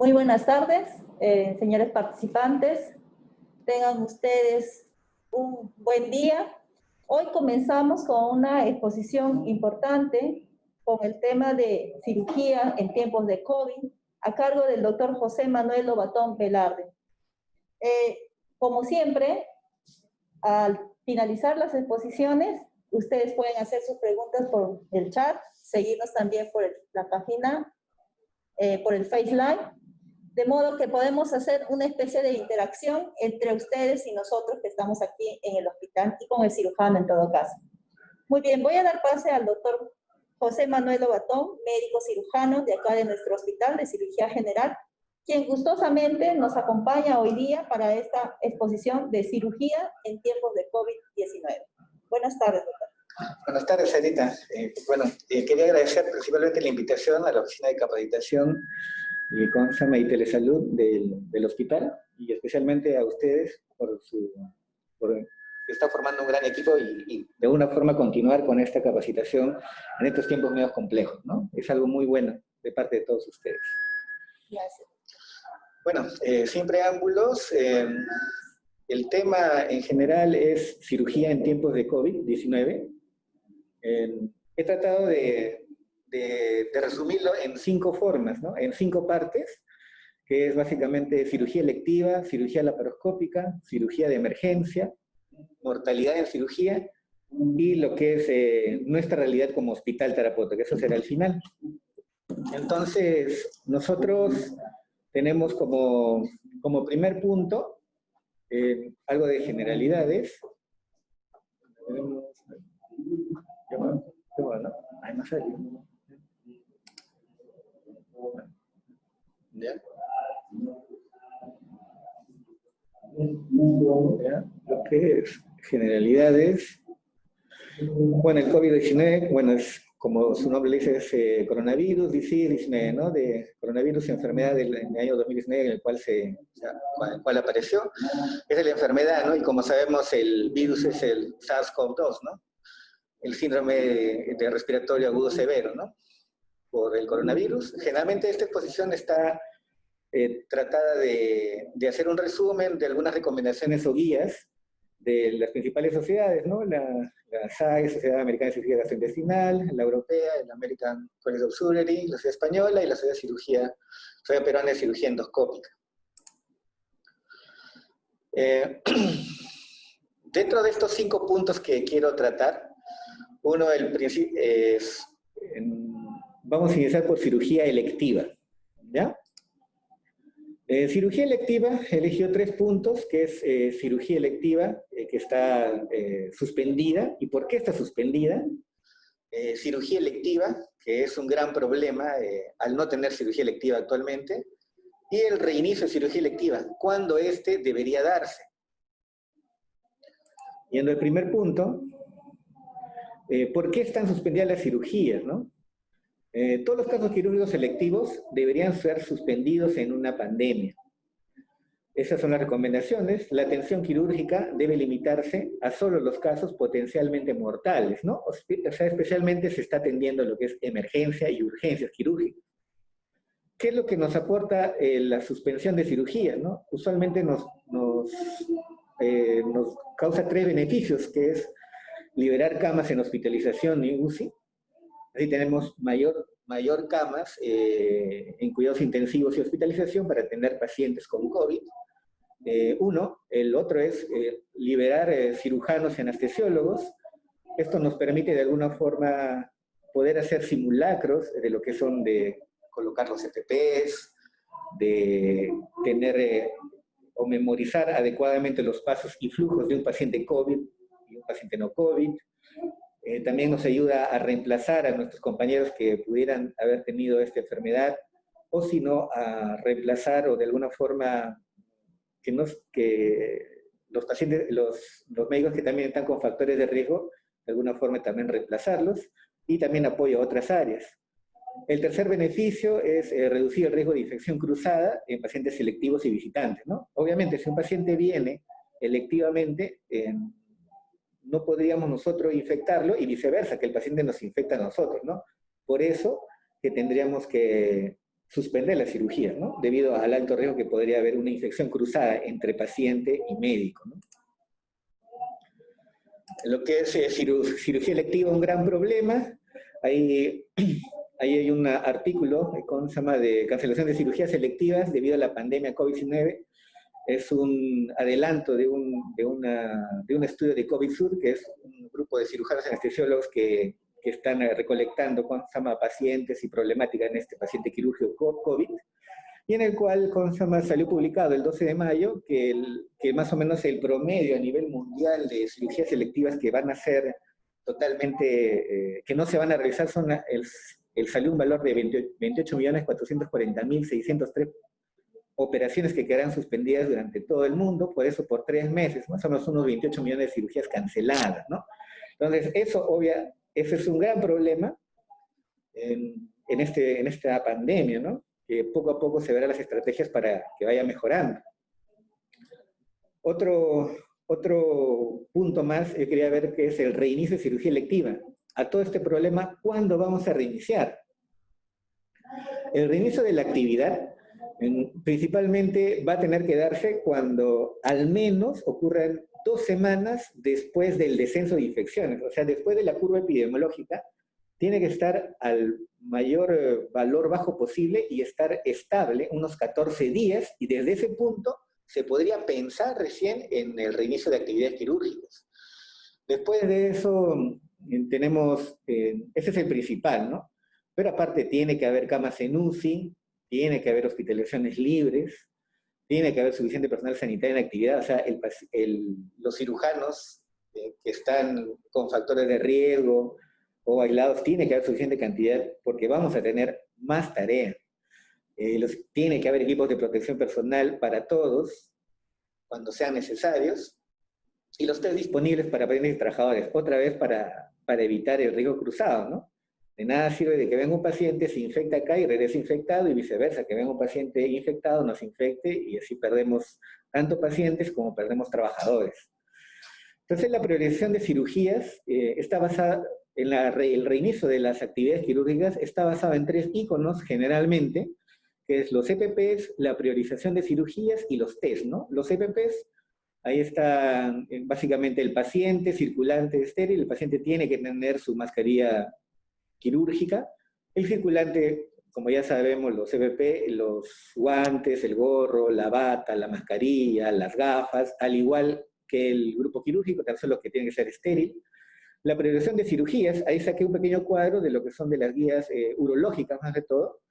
Muy buenas tardes, señores participantes. Tengan ustedes un buen día. Hoy comenzamos con una exposición importante con el tema de cirugía en tiempos de COVID, a cargo del doctor José Manuel Lobatón Velarde. Como siempre, al finalizar las exposiciones, ustedes pueden hacer sus preguntas por el chat, seguirnos también por la página, por el Face Live, de modo que podemos hacer una especie de interacción entre ustedes y nosotros que estamos aquí en el hospital y con el cirujano en todo caso. Muy bien, voy a dar pase al doctor José Manuel Lobatón, médico cirujano de acá de nuestro hospital de cirugía general, quien gustosamente nos acompaña hoy día para esta exposición de cirugía en tiempos de COVID-19. Buenas tardes, doctor. Buenas tardes, Sarita. Quería agradecer principalmente la invitación a la Oficina de Capacitación y Telesalud del hospital, y especialmente a ustedes por estar formando un gran equipo y de alguna forma continuar con esta capacitación en estos tiempos medio complejos, ¿no? Es algo muy bueno de parte de todos ustedes. Gracias. Bueno, sin preámbulos, el tema en general es cirugía en tiempos de COVID-19. He tratado de resumirlo en 5 formas, ¿no? En 5 partes, que es básicamente cirugía electiva, cirugía laparoscópica, cirugía de emergencia, mortalidad en cirugía y lo que es nuestra realidad como hospital terapéutico, eso será el final. Entonces, nosotros tenemos como primer punto algo de generalidades. Hay más allá. ¿Ya? ¿Ya? Lo que es generalidades. Bueno, el COVID-19, bueno, es como su nombre le dice, es coronavirus, disease-19, ¿no? De coronavirus, enfermedad del año 2019 en el cual apareció. Esa es la enfermedad, ¿no? Y como sabemos, el virus es el SARS-CoV-2, ¿no? El síndrome de respiratorio agudo severo, ¿no? Por el coronavirus. Generalmente esta exposición está tratada de hacer un resumen de algunas recomendaciones o guías de las principales sociedades, ¿no? La SAGE, Sociedad Americana de Cirugía Gastrointestinal, la Europea, la American College of Surgery, la Sociedad Española y la Sociedad Peruana de Cirugía Endoscópica. Dentro de estos 5 puntos que quiero tratar, uno del principio es, vamos a iniciar por cirugía electiva, ¿ya? Cirugía electiva, he elegido 3 puntos, que es cirugía electiva, que está suspendida. ¿Y por qué está suspendida? Cirugía electiva, que es un gran problema al no tener cirugía electiva actualmente, y el reinicio de cirugía electiva, cuando este debería darse. Yendo al primer punto, ¿por qué están suspendidas las cirugías, no? Todos los casos quirúrgicos selectivos deberían ser suspendidos en una pandemia. Esas son las recomendaciones. La atención quirúrgica debe limitarse a solo los casos potencialmente mortales, ¿no? O sea, especialmente se está atendiendo lo que es emergencia y urgencias quirúrgicas. ¿Qué es lo que nos aporta la suspensión de cirugía, no? Usualmente nos causa 3 beneficios, que es liberar camas en hospitalización y UCI. Así tenemos mayor camas en cuidados intensivos y hospitalización para atender pacientes con COVID. El otro es liberar cirujanos y anestesiólogos. Esto nos permite de alguna forma poder hacer simulacros de lo que son de colocar los EPPs, de tener o memorizar adecuadamente los pasos y flujos de un paciente COVID y un paciente no COVID. También nos ayuda a reemplazar a nuestros compañeros que pudieran haber tenido esta enfermedad, o si no, a reemplazar o de alguna forma que los pacientes, los médicos que también están con factores de riesgo, de alguna forma también reemplazarlos, y también apoyo a otras áreas. El tercer beneficio es reducir el riesgo de infección cruzada en pacientes selectivos y visitantes, ¿no? Obviamente, si un paciente viene electivamente, no podríamos nosotros infectarlo y viceversa, que el paciente nos infecta a nosotros, ¿no? Por eso que tendríamos que suspender la cirugía, ¿no? Debido al alto riesgo que podría haber una infección cruzada entre paciente y médico, ¿no? Lo que es cirugía electiva, un gran problema. Ahí hay un artículo se llama de cancelación de cirugías selectivas debido a la pandemia COVID-19. Es un adelanto de un estudio de COVID Sur, que es un grupo de cirujanos anestesiólogos que están recolectando pacientes y problemáticas en este paciente quirúrgico COVID, y en el cual salió publicado el 12 de mayo que más o menos el promedio a nivel mundial de cirugías selectivas que van a ser totalmente, que no se van a realizar, salió un valor de 28.440.603 operaciones que quedarán suspendidas durante todo el mundo, por eso por 3 meses, más o menos unos 28 millones de cirugías canceladas, ¿no? Entonces, ese es un gran problema en esta pandemia, ¿no? Que poco a poco se verán las estrategias para que vaya mejorando. Otro punto más, yo quería ver que es el reinicio de cirugía electiva. A todo este problema, ¿cuándo vamos a reiniciar? El reinicio de la actividad principalmente va a tener que darse cuando al menos ocurran 2 semanas después del descenso de infecciones, o sea, después de la curva epidemiológica, tiene que estar al mayor valor bajo posible y estar estable unos 14 días, y desde ese punto se podría pensar recién en el reinicio de actividades quirúrgicas. Después de eso tenemos, ese es el principal, ¿no? Pero aparte tiene que haber camas en UCI, tiene que haber hospitalizaciones libres, tiene que haber suficiente personal sanitario en actividad, o sea, los cirujanos que están con factores de riesgo o aislados, tiene que haber suficiente cantidad porque vamos a tener más tarea. Tiene que haber equipos de protección personal para todos, cuando sean necesarios, y los test disponibles para pacientes y trabajadores, otra vez para evitar el riesgo cruzado, ¿no? De nada sirve de que venga un paciente, se infecta acá y regrese infectado, y viceversa, que venga un paciente infectado, nos infecte, y así perdemos tanto pacientes como perdemos trabajadores. Entonces, la priorización de cirugías está basada en el reinicio de las actividades quirúrgicas, está basada en 3 íconos generalmente, que es los EPPs, la priorización de cirugías y los test, ¿no? Los EPPs, ahí está básicamente el paciente, circulante, estéril, el paciente tiene que tener su mascarilla quirúrgica. El circulante, como ya sabemos, los EPP, los guantes, el gorro, la bata, la mascarilla, las gafas, al igual que el grupo quirúrgico, tan solo que tiene que ser estéril. La priorización de cirugías, ahí saqué un pequeño cuadro de lo que son de las guías urológicas, más de todo,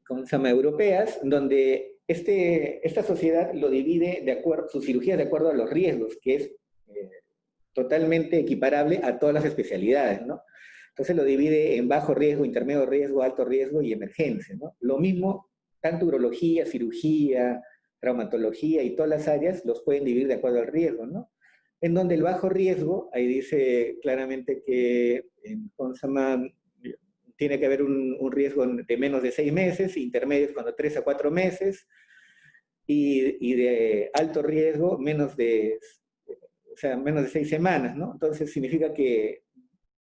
¿cómo se llama? Europeas, donde esta sociedad lo divide de acuerdo, sus cirugías de acuerdo a los riesgos, que es totalmente equiparable a todas las especialidades, ¿no? Entonces lo divide en bajo riesgo, intermedio riesgo, alto riesgo y emergencia, ¿no? Lo mismo, tanto urología, cirugía, traumatología y todas las áreas los pueden dividir de acuerdo al riesgo, ¿no? En donde el bajo riesgo, ahí dice claramente que tiene que haber un riesgo de menos de 6 meses, intermedios cuando 3 a 4 meses, y de alto riesgo menos de 6 semanas, ¿no? Entonces significa que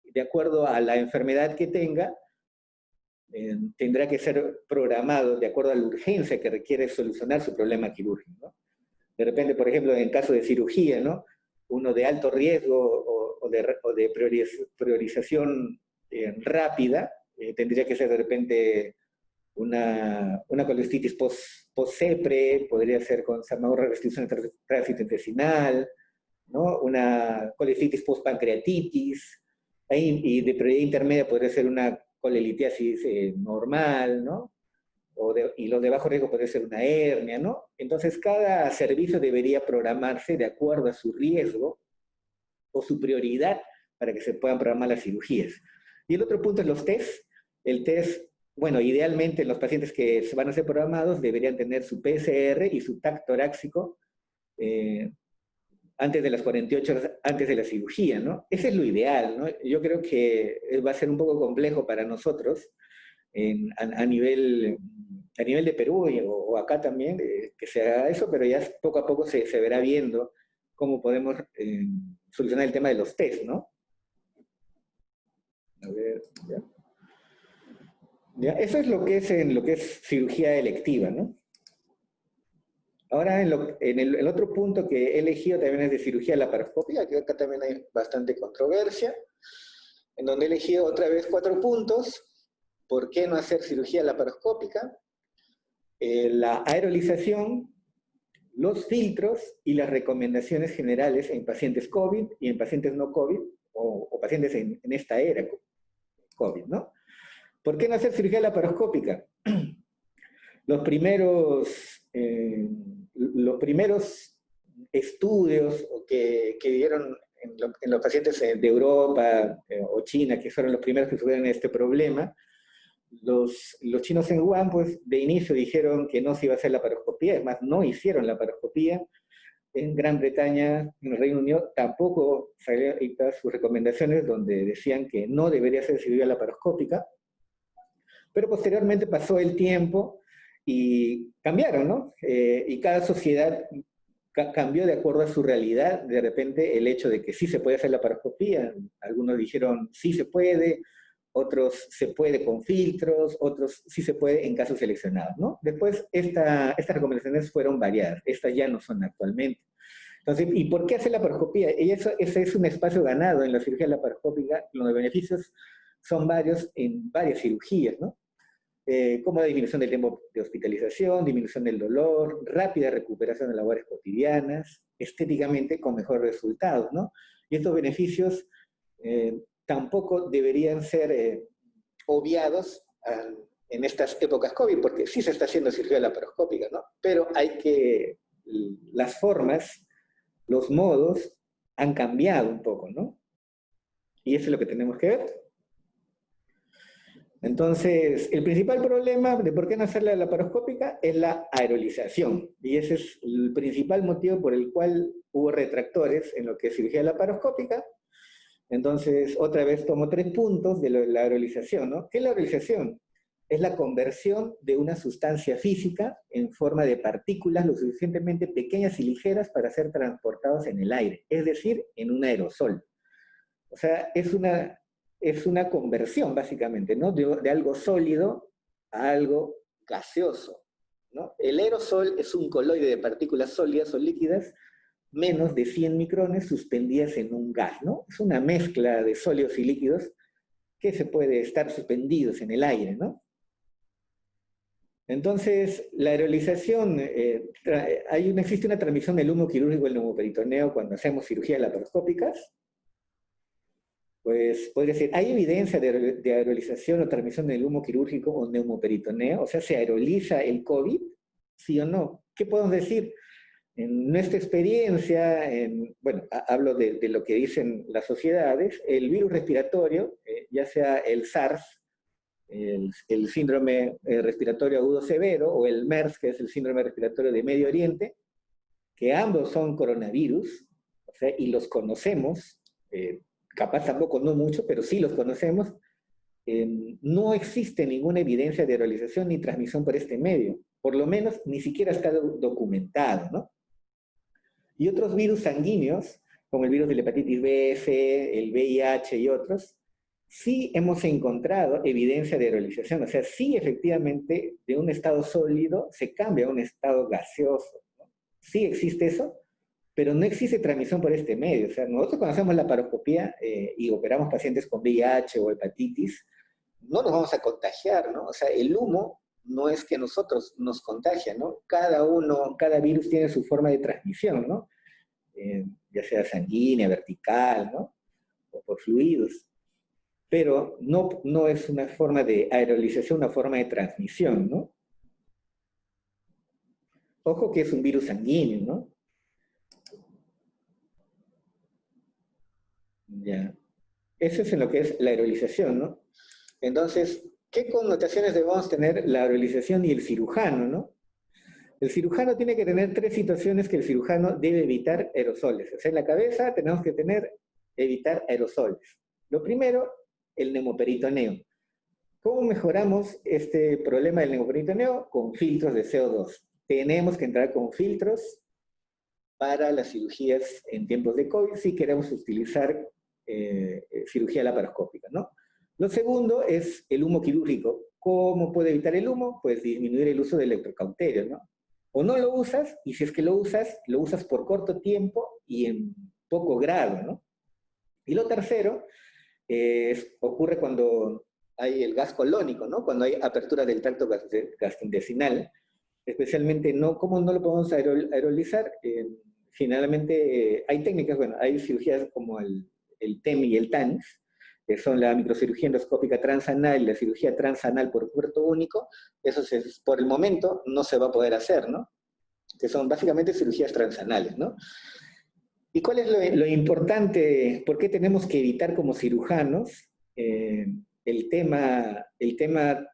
de acuerdo a la enfermedad que tenga, tendrá que ser programado de acuerdo a la urgencia que requiere solucionar su problema quirúrgico, ¿no? De repente, por ejemplo, en caso de cirugía, ¿no? Uno de alto riesgo o de priorización rápida, tendría que ser de repente una colestitis post-CEPRE, podría ser con una restricción intestinal, ¿no? Una colestitis post-pancreatitis, y de prioridad intermedia podría ser una colelitiasis normal, ¿no? Y los de bajo riesgo podría ser una hernia, ¿no? Entonces, cada servicio debería programarse de acuerdo a su riesgo o su prioridad para que se puedan programar las cirugías. Y el otro punto es los test. El test, bueno, idealmente los pacientes que van a ser programados deberían tener su PCR y su TAC torácico antes de las 48 horas, antes de la cirugía, ¿no? Ese es lo ideal, ¿no? Yo creo que va a ser un poco complejo para nosotros a nivel de Perú o acá también, que se haga eso, pero ya poco a poco se verá viendo cómo podemos solucionar el tema de los test, ¿no? A ver, ya. ¿Ya? Eso es lo que es en lo que es cirugía electiva, ¿no? Ahora, el otro punto que he elegido también es de cirugía laparoscópica, que acá también hay bastante controversia, en donde he elegido otra vez 4 puntos. ¿Por qué no hacer cirugía laparoscópica? La aerolización, los filtros y las recomendaciones generales en pacientes COVID y en pacientes no COVID, o pacientes en esta era COVID, ¿no? ¿Por qué no hacer cirugía laparoscópica? Los primeros estudios que dieron en los pacientes de Europa o China, que fueron los primeros que tuvieron este problema, los chinos en Wuhan, pues de inicio dijeron que no se iba a hacer la laparoscopía, es más, no hicieron la laparoscopía. En Gran Bretaña, en el Reino Unido, tampoco salieron sus recomendaciones donde decían que no debería ser cirugía laparoscópica, pero posteriormente pasó el tiempo y cambiaron, ¿no? Y cada sociedad cambió de acuerdo a su realidad. De repente el hecho de que sí se puede hacer la laparoscopía, algunos dijeron sí se puede, otros se puede con filtros, otros sí se puede en casos seleccionados, ¿no? Después estas recomendaciones fueron variadas, estas ya no son actualmente. Entonces, ¿y por qué hacer la laparoscopía? Y ese es un espacio ganado en la cirugía laparoscópica, los beneficios son varios en varias cirugías, ¿no? Como la disminución del tiempo de hospitalización, disminución del dolor, rápida recuperación de labores cotidianas, estéticamente con mejores resultados, ¿no? Y estos beneficios tampoco deberían ser obviados en estas épocas COVID, porque sí se está haciendo cirugía laparoscópica, ¿no? Pero las formas, los modos han cambiado un poco, ¿no? Y eso es lo que tenemos que ver. Entonces, el principal problema de por qué no hacer la laparoscópica es la aerolización. Y ese es el principal motivo por el cual hubo retractores en lo que es cirugía laparoscópica. Entonces, otra vez tomo 3 puntos de la aerolización, ¿no? ¿Qué es la aerolización? Es la conversión de una sustancia física en forma de partículas lo suficientemente pequeñas y ligeras para ser transportados en el aire, es decir, en un aerosol. O sea, es una conversión, básicamente, ¿no? De algo sólido a algo gaseoso, ¿no? El aerosol es un coloide de partículas sólidas o líquidas menos de 100 micrones suspendidas en un gas, ¿no? Es una mezcla de sólidos y líquidos que se puede estar suspendidos en el aire, ¿no? Entonces, la aerolización, existe una transmisión del humo quirúrgico del neumoperitoneo cuando hacemos cirugías laparoscópicas. Pues podría decir, ¿hay evidencia de aerolización o transmisión del humo quirúrgico o neumoperitoneo? O sea, ¿se aeroliza el COVID? ¿Sí o no? ¿Qué podemos decir? En nuestra experiencia, bueno, hablo de lo que dicen las sociedades, el virus respiratorio, ya sea el SARS, el síndrome respiratorio agudo severo, o el MERS, que es el síndrome respiratorio de Medio Oriente, que ambos son coronavirus, o sea, y los conocemos, capaz tampoco no mucho, pero sí los conocemos, no existe ninguna evidencia de aerolización ni transmisión por este medio. Por lo menos ni siquiera está documentado, ¿no? Y otros virus sanguíneos, como el virus de la hepatitis B, C, el VIH y otros, sí hemos encontrado evidencia de aerolización. O sea, sí efectivamente de un estado sólido se cambia a un estado gaseoso, ¿no? Sí existe eso, pero no existe transmisión por este medio. O sea, nosotros cuando hacemos la laparoscopía y operamos pacientes con VIH o hepatitis, no nos vamos a contagiar, ¿no? O sea, el humo no es que nosotros nos contagian, ¿no? Cada virus tiene su forma de transmisión, ¿no? Ya sea sanguínea, vertical, ¿no? O por fluidos. Pero no es una forma de aerolización, una forma de transmisión, ¿no? Ojo que es un virus sanguíneo, ¿no? Ya. Eso es en lo que es la aerolización, ¿no? Entonces, ¿qué connotaciones debemos tener la aerolización y el cirujano, ¿no? El cirujano tiene que tener 3 situaciones que el cirujano debe evitar aerosoles. O sea, en la cabeza tenemos que evitar aerosoles. Lo primero, el neumoperitoneo. ¿Cómo mejoramos este problema del neumoperitoneo? Con filtros de CO2. Tenemos que entrar con filtros para las cirugías en tiempos de COVID si queremos utilizar cirugía laparoscópica, ¿no? Lo segundo es el humo quirúrgico. ¿Cómo puede evitar el humo? Pues disminuir el uso de electrocauterios, ¿no? O no lo usas, y si es que lo usas por corto tiempo y en poco grado, ¿no? Y lo tercero, ocurre cuando hay el gas colónico, ¿no? Cuando hay apertura del tracto gastrointestinal, especialmente, no, ¿cómo no lo podemos aerolizar? Generalmente hay técnicas, bueno, hay cirugías como el TEM y el TANS, que son la microcirugía endoscópica transanal y la cirugía transanal por puerto único. Eso por el momento no se va a poder hacer, ¿no? Que son básicamente cirugías transanales, ¿no? ¿Y cuál es lo importante? ¿Por qué tenemos que evitar como cirujanos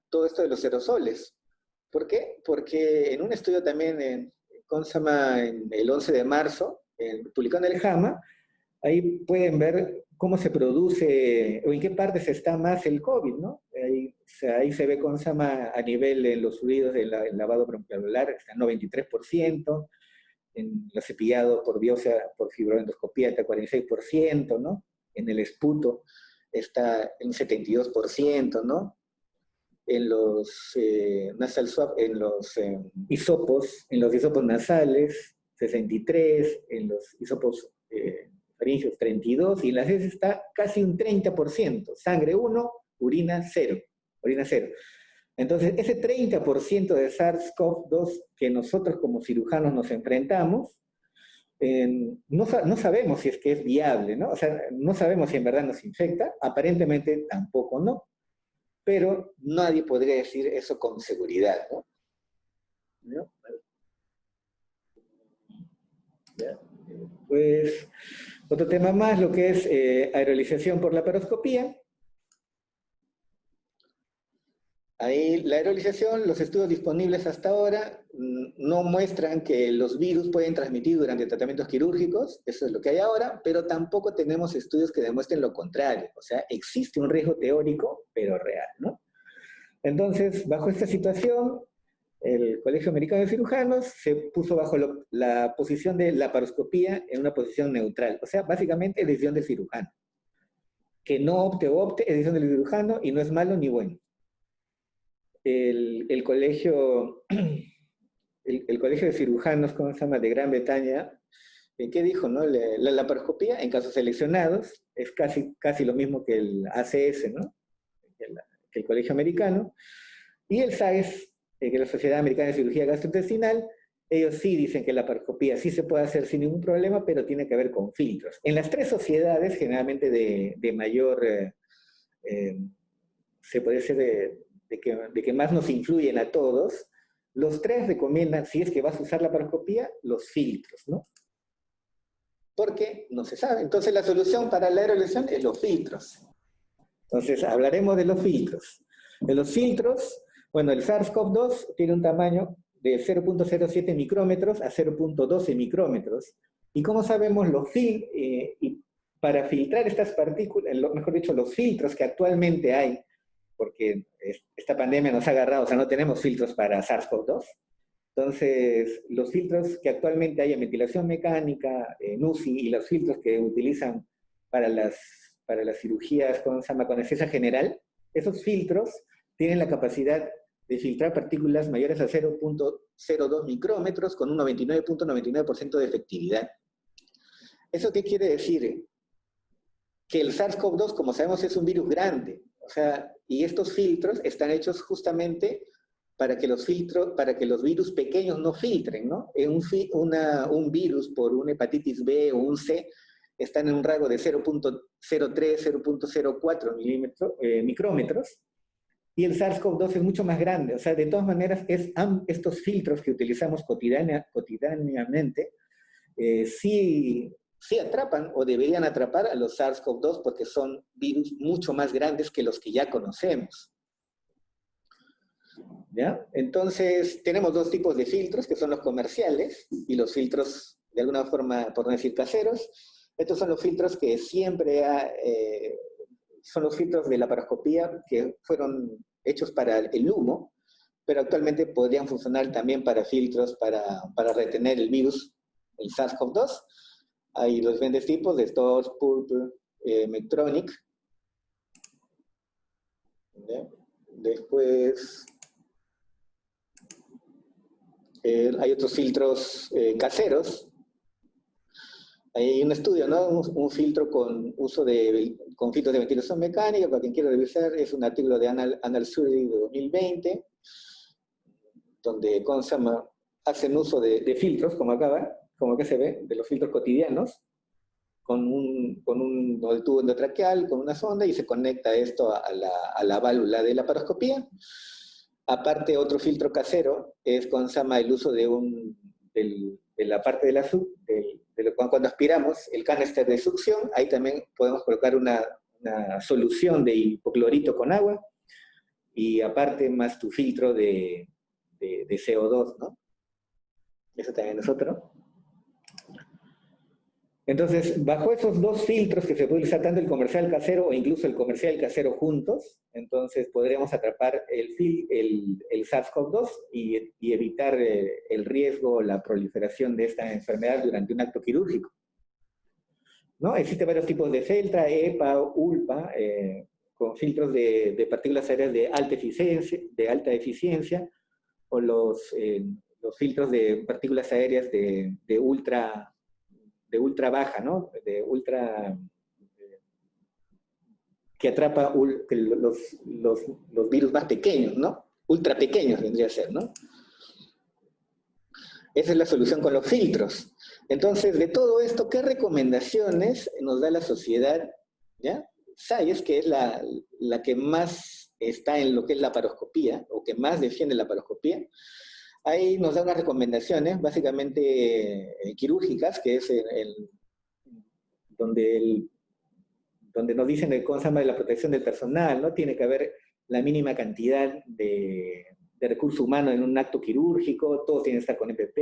todo esto de los aerosoles? ¿Por qué? Porque en un estudio también en el 11 de marzo, publicado en el JAMA, ahí pueden ver cómo se produce o en qué partes está más el COVID, ¿no? Ahí se ve a nivel de los fluidos del lavado bronquial, está en 93%, en lo cepillado por biopsia, por fibroendoscopía está 46%, ¿no? En el esputo está en 72%, ¿no? En los nasal swab, en los hisopos nasales, 63, en los hisopos faringeos 32, y en las heces está casi un 30%, sangre 1, orina 0. Entonces, ese 30% de SARS-CoV-2 que nosotros como cirujanos nos enfrentamos, no sabemos si es que es viable, ¿no? O sea, no sabemos si en verdad nos infecta, aparentemente tampoco no, pero nadie podría decir eso con seguridad, ¿no? ¿No? ¿Ya? Pues, otro tema más, lo que es aerolización por laparoscopía. Ahí la aerolización, los estudios disponibles hasta ahora no muestran que los virus pueden transmitir durante tratamientos quirúrgicos, eso es lo que hay ahora, pero tampoco tenemos estudios que demuestren lo contrario. O sea, existe un riesgo teórico, pero real, ¿no? Entonces, bajo esta situación, el Colegio Americano de Cirujanos se puso bajo la posición de laparoscopía en una posición neutral. O sea, básicamente es decisión del cirujano. Que no opte o opte es decisión del cirujano y no es malo ni bueno. El colegio de cirujanos, ¿cómo se llama?, de Gran Bretaña, ¿qué dijo, no? La laparoscopía, en casos seleccionados, es casi lo mismo que el ACS, ¿no? Que el colegio americano. Y el SAGES, que es la Sociedad Americana de Cirugía Gastrointestinal, ellos sí dicen que la laparoscopía sí se puede hacer sin ningún problema, pero tiene que ver con filtros. En las tres sociedades, generalmente de mayor, se puede decir de que más nos influyen a todos, los tres recomiendan, si es que vas a usar la laparoscopía, los filtros, ¿no? Porque no se sabe. Entonces la solución para la aerolización es los filtros. Entonces hablaremos de los filtros. De los filtros, bueno, el SARS-CoV-2 tiene un tamaño de 0.07 micrómetros a 0.12 micrómetros. Y como sabemos, para filtrar estas partículas, mejor dicho, los filtros que actualmente hay, porque esta pandemia nos ha agarrado, o sea, no tenemos filtros para SARS-CoV-2. Entonces, los filtros que actualmente hay en ventilación mecánica, en UCI, y los filtros que utilizan para las cirugías con anestesia general, esos filtros tienen la capacidad de filtrar partículas mayores a 0.02 micrómetros con un 99.99% de efectividad. ¿Eso qué quiere decir? Que el SARS-CoV-2, como sabemos, es un virus grande. O sea, y estos filtros están hechos justamente para que los virus pequeños no filtren, ¿no? Un virus por una hepatitis B o un C están en un rango de 0.03, 0.04 micrómetros, y el SARS-CoV-2 es mucho más grande. O sea, de todas maneras, estos filtros que utilizamos cotidianamente sí atrapan o deberían atrapar a los SARS-CoV-2 porque son virus mucho más grandes que los que ya conocemos. ¿Ya? Entonces, tenemos dos tipos de filtros, que son los comerciales y los filtros, de alguna forma, por no decir caseros. Estos son los filtros que siempre son los filtros de laparoscopía que fueron hechos para el humo, pero actualmente podrían funcionar también para filtros para retener el virus, el SARS-CoV-2. Hay los diferentes tipos de STORS, Purple, Medtronic. Después hay otros filtros caseros. Hay un estudio, ¿no? Un filtro con con filtros de ventilación mecánica, para quien quiera revisar, es un artículo de Annals Survey de 2020, donde hacen uso de filtros, como acá se ve, de los filtros cotidianos, con un tubo endotraqueal, con una sonda, y se conecta esto a la válvula de la paroscopía. Aparte, otro filtro casero es el uso de la parte de cuando aspiramos, el canister de succión. Ahí también podemos colocar una solución de hipoclorito con agua, y aparte más tu filtro de CO2, ¿no? Eso también es otro. Entonces, bajo esos dos filtros que se puede usar tanto el comercial casero o incluso el comercial casero juntos, entonces podremos atrapar el SARS-CoV-2 y evitar el riesgo o la proliferación de esta enfermedad durante un acto quirúrgico, ¿no? Existen varios tipos de filtro, EPA, ULPA, con filtros de partículas aéreas de alta eficiencia, o los filtros de partículas aéreas de ultra baja, ¿no? Que atrapa los virus más pequeños, ¿no? Ultra pequeños vendría a ser, ¿no? Esa es la solución con los filtros. Entonces, de todo esto, ¿qué recomendaciones nos da la sociedad? ¿Ya? SAIES, que es la que más está en lo que es la paroscopía, o que más defiende la paroscopía, ahí nos da unas recomendaciones, básicamente quirúrgicas, que es donde nos dicen de la protección del personal, ¿no? Tiene que haber la mínima cantidad de recurso humano en un acto quirúrgico, todos tienen que estar con EPP,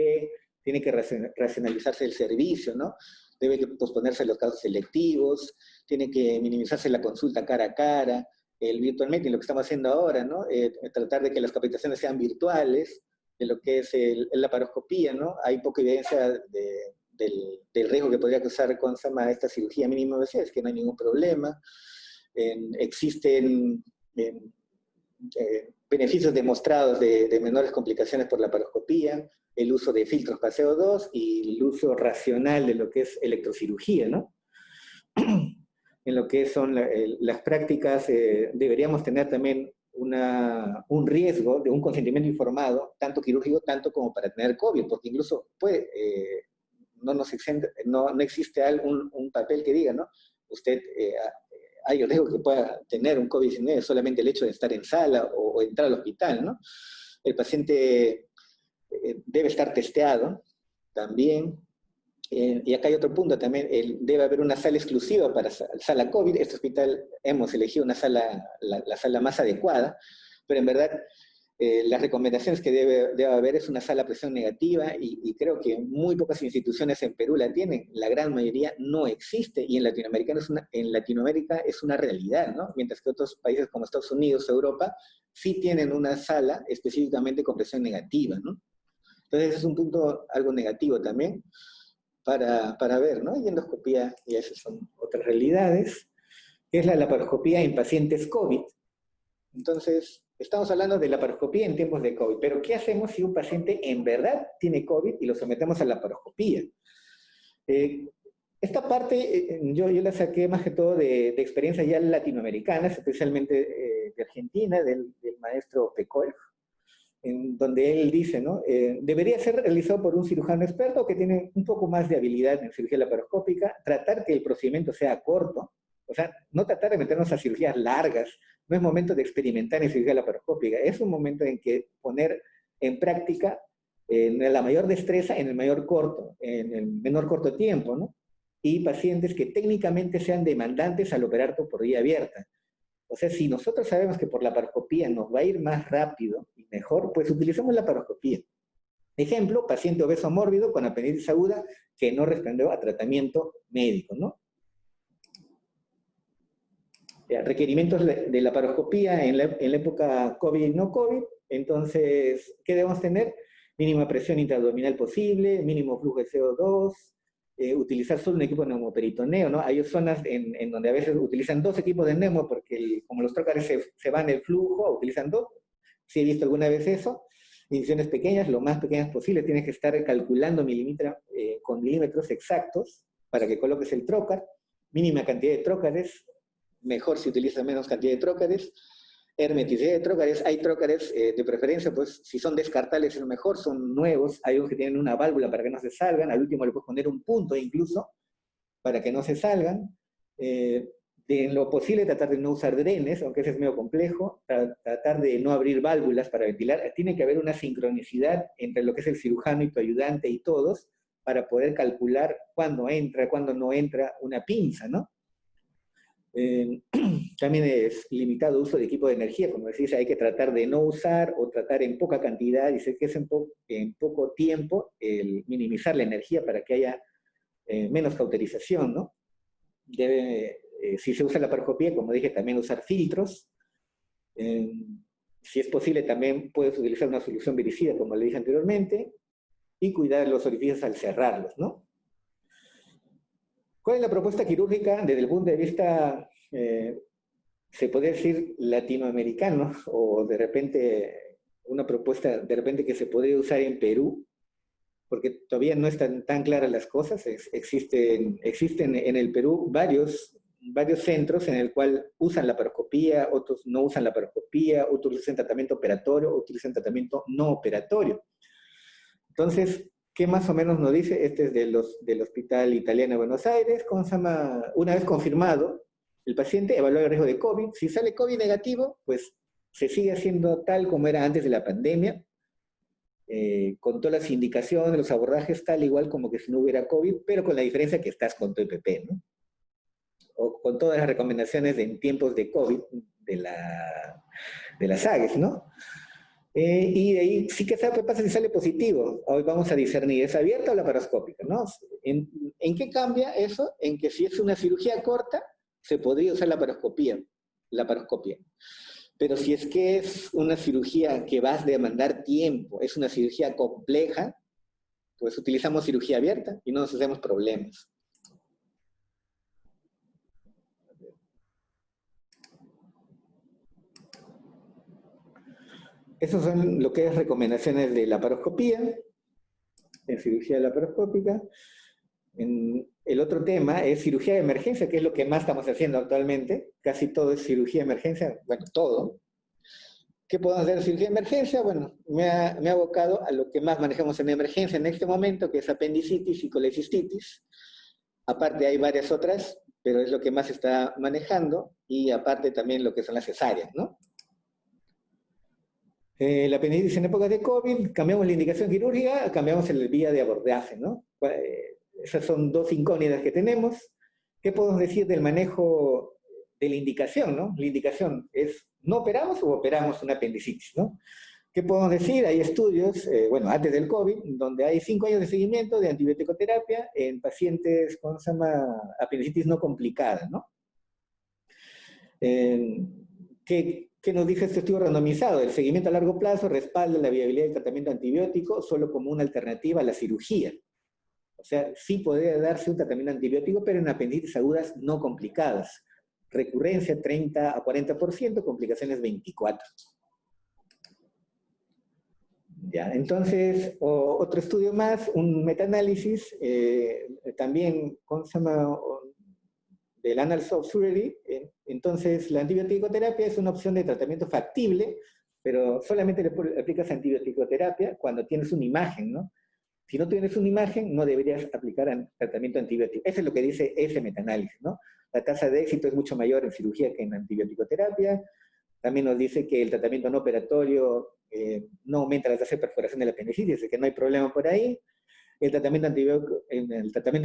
tiene que racionalizarse el servicio, ¿no? Debe que posponerse los casos selectivos, tiene que minimizarse la consulta cara a cara, el virtual meeting, lo que estamos haciendo ahora, ¿no? Tratar de que las capacitaciones sean virtuales, de lo que es la paroscopía, ¿no? Hay poca evidencia del riesgo que podría causar esta cirugía mínima invasiva, es que no hay ningún problema. Existen beneficios demostrados de menores complicaciones por la paroscopía, el uso de filtros para CO2 y el uso racional de lo que es electrocirugía, ¿no? En lo que son las prácticas, deberíamos tener también un riesgo de un consentimiento informado, tanto quirúrgico, tanto como para tener COVID, porque incluso no existe un papel que diga, ¿no? Usted hay el riesgo que pueda tener un COVID-19 solamente el hecho de estar en sala o entrar al hospital, ¿no? El paciente debe estar testeado también. Y acá hay otro punto también, debe haber una sala exclusiva para sala COVID. Este hospital hemos elegido la sala más adecuada, pero en verdad las recomendaciones que debe haber es una sala a presión negativa, y creo que muy pocas instituciones en Perú la tienen, la gran mayoría no existe, y en Latinoamérica es una realidad, ¿no? Mientras que otros países como Estados Unidos, Europa, sí tienen una sala específicamente con presión negativa, ¿no? Entonces ese es un punto algo negativo también para ver, ¿no? Y endoscopía, y esas son otras realidades, que es la laparoscopía en pacientes COVID. Entonces, estamos hablando de laparoscopía en tiempos de COVID, pero ¿qué hacemos si un paciente en verdad tiene COVID y lo sometemos a laparoscopía? Esta parte yo la saqué más que todo de experiencias ya latinoamericanas, especialmente de Argentina, del maestro Pecoer, en donde él dice, ¿no? Debería ser realizado por un cirujano experto que tiene un poco más de habilidad en cirugía laparoscópica, tratar que el procedimiento sea corto, o sea, no tratar de meternos a cirugías largas, no es momento de experimentar en cirugía laparoscópica, es un momento en que poner en práctica la mayor destreza en el menor corto tiempo, ¿no? Y pacientes que técnicamente sean demandantes al operar por vía abierta. O sea, si nosotros sabemos que por la laparoscopía nos va a ir más rápido y mejor, pues utilicemos la laparoscopía. Ejemplo, paciente obeso mórbido con apendicitis aguda que no respondió a tratamiento médico, ¿no? Requerimientos de laparoscopía en la época COVID y no COVID. Entonces, ¿qué debemos tener? Mínima presión intraabdominal posible, mínimo flujo de CO2, utilizar solo un equipo de neumoperitoneo, ¿no? Hay zonas en donde a veces utilizan 2 equipos de neumo porque como los trócares se van del flujo, utilizan 2. Sí he visto alguna vez eso. Incisiones pequeñas, lo más pequeñas posible, tienes que estar calculando con milímetros exactos para que coloques el trócar, mínima cantidad de trócares, mejor si utilizas menos cantidad de trócares, hermeticidad de trócares, hay trócares de preferencia, pues si son descartables es lo mejor, son nuevos, hay unos que tienen una válvula para que no se salgan, al último le puedes poner un punto incluso, para que no se salgan, en lo posible tratar de no usar drenes, aunque ese es medio complejo, tratar de no abrir válvulas para ventilar, tiene que haber una sincronicidad entre lo que es el cirujano y tu ayudante y todos, para poder calcular cuándo entra, cuándo no entra una pinza, ¿no? También es limitado uso de equipo de energía, como decís, hay que tratar de no usar o tratar en poca cantidad, y sé que es en poco tiempo, el minimizar la energía para que haya menos cauterización, ¿no? Si se usa la paroscopía, como dije, también usar filtros. Si es posible, también puedes utilizar una solución viricida, como le dije anteriormente, y cuidar los orificios al cerrarlos, ¿no? ¿Cuál es la propuesta quirúrgica desde el punto de vista, se podría decir, latinoamericano, o de repente una propuesta de repente que se podría usar en Perú? Porque todavía no están tan claras las cosas. Existen en el Perú varios centros en el cual usan la paroscopía, otros no usan la paroscopía, otros usan tratamiento operatorio, otros utilizan tratamiento no operatorio. Entonces, ¿qué más o menos nos dice? Este es del Hospital Italiano de Buenos Aires. ¿Cómo se llama? Una vez confirmado, el paciente evalúa el riesgo de COVID. Si sale COVID negativo, pues se sigue haciendo tal como era antes de la pandemia, con todas las indicaciones, los abordajes, tal igual como que si no hubiera COVID, pero con la diferencia que estás con tu EPP, ¿no? O con todas las recomendaciones en tiempos de COVID de las AGES, ¿no? Y de ahí sí que sabe qué pasa si sale positivo. Hoy vamos a discernir, ¿es abierta o laparoscópica? ¿No? ¿En qué cambia eso? En que si es una cirugía corta, se podría usar la laparoscopia. Pero si es que es una cirugía que va a demandar tiempo, es una cirugía compleja, pues utilizamos cirugía abierta y no nos hacemos problemas. Esos son lo que es recomendaciones de laparoscopía, en cirugía laparoscópica. El otro tema es cirugía de emergencia, que es lo que más estamos haciendo actualmente. Casi todo es cirugía de emergencia, bueno, todo. ¿Qué podemos hacer en cirugía de emergencia? Bueno, me ha abocado a lo que más manejamos en emergencia en este momento, que es apendicitis y colecistitis. Aparte hay varias otras, pero es lo que más se está manejando, y aparte también lo que son las cesáreas, ¿no? La apendicitis en épocas de COVID, cambiamos la indicación quirúrgica, cambiamos el vía de abordaje, ¿no? Esas son 2 incógnitas que tenemos. ¿Qué podemos decir del manejo de la indicación, ¿no? La indicación es, ¿no operamos o operamos una apendicitis, ¿no? ¿Qué podemos decir? Hay estudios, bueno, antes del COVID, donde hay 5 años de seguimiento de antibiótico-terapia en pacientes con apendicitis no complicada, ¿no? ¿Qué nos dice este estudio randomizado? El seguimiento a largo plazo respalda la viabilidad del tratamiento antibiótico solo como una alternativa a la cirugía. O sea, sí podría darse un tratamiento antibiótico, pero en apendicitis agudas no complicadas. Recurrencia 30 a 40%, complicaciones 24%. Ya, entonces, otro estudio más, un metaanálisis, también, ¿cómo se llama? Del Annals of Surgery. Entonces, la antibiótico-terapia es una opción de tratamiento factible, pero solamente le aplicas antibiótico-terapia cuando tienes una imagen, ¿no? Si no tienes una imagen, no deberías aplicar tratamiento antibiótico. Eso es lo que dice ese metaanálisis, ¿no? La tasa de éxito es mucho mayor en cirugía que en antibiótico-terapia. También nos dice que el tratamiento no operatorio no aumenta la tasa de perforación de la apendicitis, así que no hay problema por ahí. El tratamiento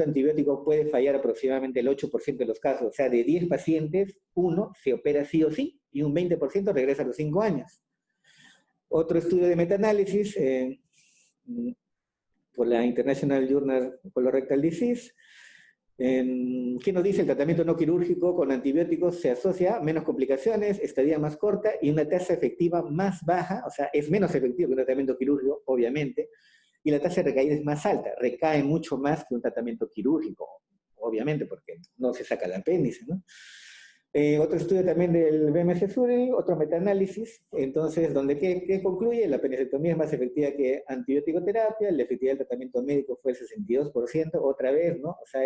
antibiótico puede fallar aproximadamente el 8% de los casos, o sea, de 10 pacientes, 1 se opera sí o sí, y un 20% regresa a los 5 años. Otro estudio de metaanálisis por la International Journal of Colorectal Disease. ¿Qué nos dice? El tratamiento no quirúrgico con antibióticos se asocia a menos complicaciones, estadía más corta y una tasa efectiva más baja, o sea, es menos efectivo que un tratamiento quirúrgico, obviamente, y la tasa de recaída es más alta, recae mucho más que un tratamiento quirúrgico, obviamente, porque no se saca el apéndice, ¿no? Otro estudio también del BMS Suri, otro metaanálisis, entonces, donde ¿qué concluye? La apendicectomía es más efectiva que antibiótico terapia, la efectividad del tratamiento médico fue el 62%, otra vez, ¿no? O sea,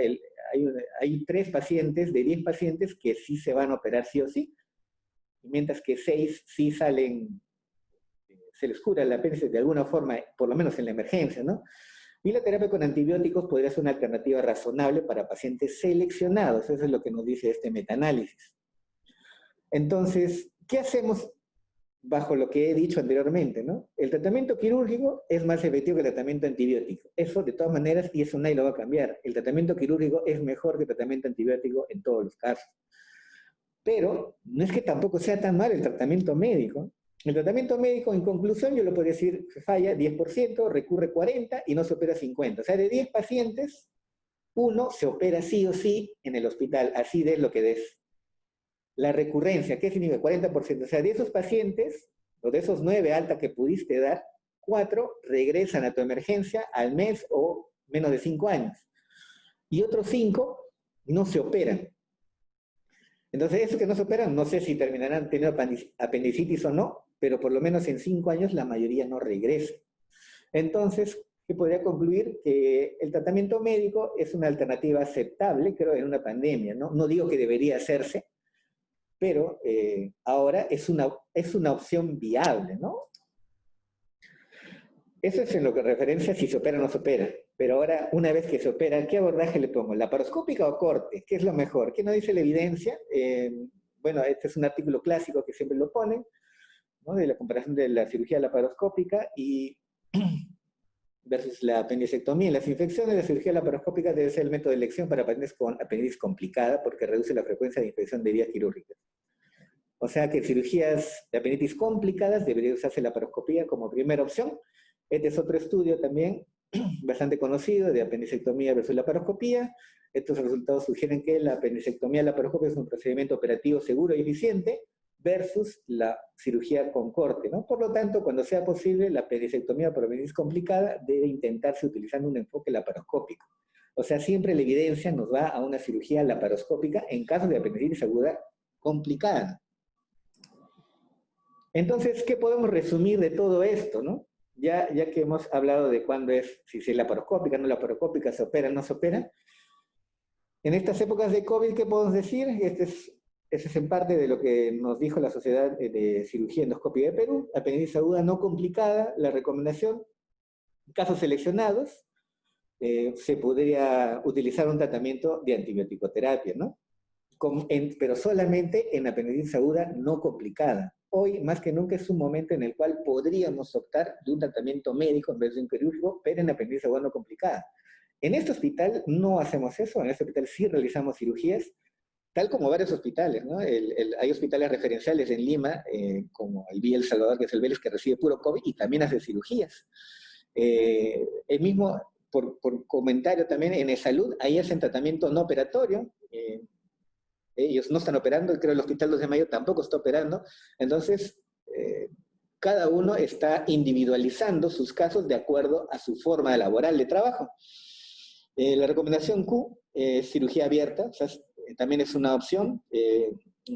hay 3 pacientes de 10 pacientes que sí se van a operar sí o sí, mientras que 6 sí salen, se les cura el apéndice de alguna forma, por lo menos en la emergencia, ¿no? Y la terapia con antibióticos podría ser una alternativa razonable para pacientes seleccionados, eso es lo que nos dice este metaanálisis. Entonces, ¿qué hacemos bajo lo que he dicho anteriormente, ¿no? El tratamiento quirúrgico es más efectivo que el tratamiento antibiótico. Eso de todas maneras, y eso nadie lo va a cambiar. El tratamiento quirúrgico es mejor que el tratamiento antibiótico en todos los casos. Pero no es que tampoco sea tan mal el tratamiento médico. El tratamiento médico, en conclusión, yo lo podría decir, falla 10%, recurre 40% y no se opera 50%. O sea, de 10 pacientes, uno se opera sí o sí en el hospital, así des lo que des. La recurrencia, ¿qué significa? 40%. O sea, de esos pacientes, o de esos 9 alta que pudiste dar, 4 regresan a tu emergencia al mes o menos de 5 años. Y otros 5 no se operan. Entonces, esos que no se operan, no sé si terminarán teniendo apendicitis o no, pero por lo menos en 5 años la mayoría no regresa. Entonces, ¿qué podría concluir? Que el tratamiento médico es una alternativa aceptable, creo, en una pandemia, ¿no? No digo que debería hacerse, pero ahora es una opción viable, ¿no? Eso es en lo que referencia si se opera o no se opera. Pero ahora, una vez que se opera, ¿qué abordaje le pongo? ¿Laparoscópica o corte? ¿Qué es lo mejor? ¿Qué nos dice la evidencia? Bueno, este es un artículo clásico que siempre lo ponen, ¿no? De la comparación de la cirugía laparoscópica y versus la apendicectomía. En las infecciones, la cirugía laparoscópica debe ser el método de elección para pacientes con apendicitis complicada porque reduce la frecuencia de infección de vías quirúrgicas. O sea que cirugías de apendicitis complicadas debería usarse la laparoscopía como primera opción. Este es otro estudio también bastante conocido de apendicectomía versus laparoscopía. Estos resultados sugieren que la apendicectomía laparoscópica es un procedimiento operativo seguro y eficiente versus la cirugía con corte, ¿no? Por lo tanto, cuando sea posible, la apendicectomía por apendicitis complicada debe intentarse utilizando un enfoque laparoscópico. O sea, siempre la evidencia nos va a una cirugía laparoscópica en caso de apendicitis aguda complicada. Entonces, ¿qué podemos resumir de todo esto, no? Ya que hemos hablado de cuándo es, si es laparoscópica, no laparoscópica, se opera, no se opera. En estas épocas de COVID, ¿qué podemos decir? Este es en parte de lo que nos dijo la Sociedad de Cirugía Endoscópica de Perú, apendicitis aguda no complicada, la recomendación, en casos seleccionados, se podría utilizar un tratamiento de antibiótico-terapia, ¿no? Pero solamente en apendicitis aguda no complicada. Hoy, más que nunca, es un momento en el cual podríamos optar de un tratamiento médico en vez de un quirúrgico, pero en apendicitis aguda no complicada. En este hospital no hacemos eso, en este hospital sí realizamos cirugías, tal como varios hospitales, ¿no? Hay hospitales referenciales en Lima, como el Villa El Salvador, que es el Vélez, que recibe puro COVID y también hace cirugías. El mismo, por comentario también, en Salud, ahí hacen tratamiento no operatorio, ellos no están operando, creo que el Hospital 2 de Mayo tampoco está operando, entonces cada uno está individualizando sus casos de acuerdo a su forma laboral de trabajo. La recomendación Q, cirugía abierta, o sea, también es una opción,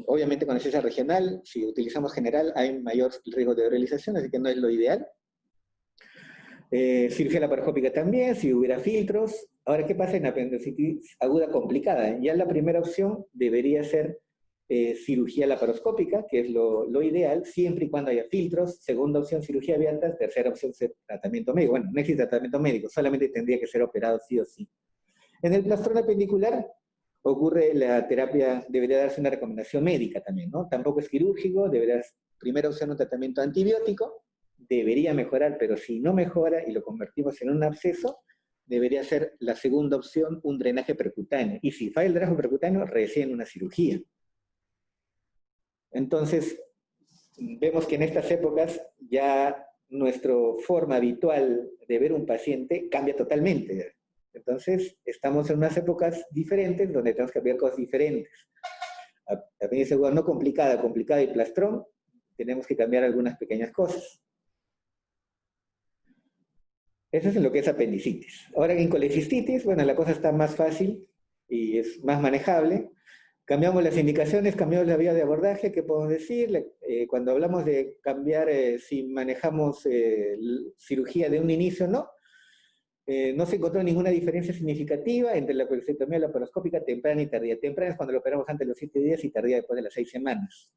obviamente con anestesia regional, si utilizamos general hay mayor riesgo de realización, así que no es lo ideal. Cirugía laparoscópica también, si hubiera filtros. Ahora, ¿qué pasa en apendicitis aguda complicada? Ya la primera opción debería ser cirugía laparoscópica, que es lo ideal, siempre y cuando haya filtros. Segunda opción, cirugía abierta. Tercera opción, tratamiento médico. Bueno, no existe tratamiento médico, solamente tendría que ser operado sí o sí. En el plastrón apendicular ocurre la terapia, debería darse una recomendación médica también, ¿no? Tampoco es quirúrgico, debería primero usar un tratamiento antibiótico, debería mejorar, pero si no mejora y lo convertimos en un absceso, debería ser la segunda opción un drenaje percutáneo. Y si falla el drenaje percutáneo, recién una cirugía. Entonces, vemos que en estas épocas ya nuestra forma habitual de ver un paciente cambia totalmente. Entonces, estamos en unas épocas diferentes donde tenemos que ver cosas diferentes. Apendicitis aguda no complicada, complicada y plastrón, tenemos que cambiar algunas pequeñas cosas. Eso es en lo que es apendicitis. Ahora en colecistitis, bueno, la cosa está más fácil y es más manejable. Cambiamos las indicaciones, cambiamos la vía de abordaje, ¿qué podemos decir? Cuando hablamos de cambiar, si manejamos cirugía de un inicio, no. No se encontró ninguna diferencia significativa entre la colecectomía laparoscópica temprana y tardía. Temprana es cuando lo operamos antes de los 7 días y tardía después de las 6 semanas.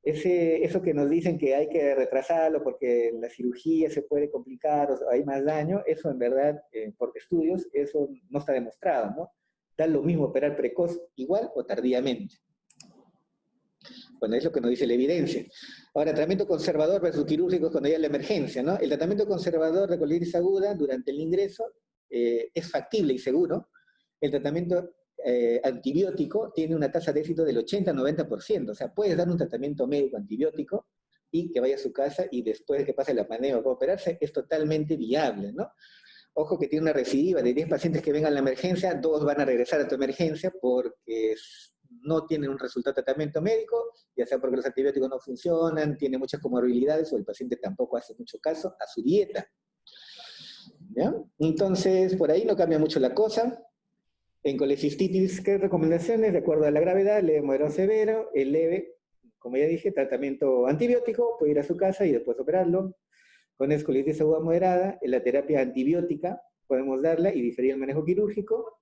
Eso que nos dicen que hay que retrasarlo porque la cirugía se puede complicar o hay más daño, eso en verdad, por estudios, eso no está demostrado, ¿no? Da lo mismo operar precoz igual o tardíamente. Bueno, es lo que nos dice la evidencia. Ahora, tratamiento conservador versus quirúrgico cuando hay la emergencia, ¿no? El tratamiento conservador de colitis aguda durante el ingreso es factible y seguro. El tratamiento antibiótico tiene una tasa de éxito del 80-90%, o sea, puedes dar un tratamiento médico antibiótico y que vaya a su casa y después de que pase la pandemia pueda operarse, es totalmente viable, ¿no? Ojo que tiene una recidiva de 10 pacientes que vengan a la emergencia, 2 van a regresar a tu emergencia porque no tienen un resultado de tratamiento médico, ya sea porque los antibióticos no funcionan, tiene muchas comorbilidades o el paciente tampoco hace mucho caso a su dieta. ¿Ya? Entonces, por ahí no cambia mucho la cosa. En colecistitis, ¿qué recomendaciones? De acuerdo a la gravedad, leve, moderado, severo, el leve, como ya dije, tratamiento antibiótico, puede ir a su casa y después operarlo. Con escolitis aguda moderada, en la terapia antibiótica podemos darla y diferir el manejo quirúrgico.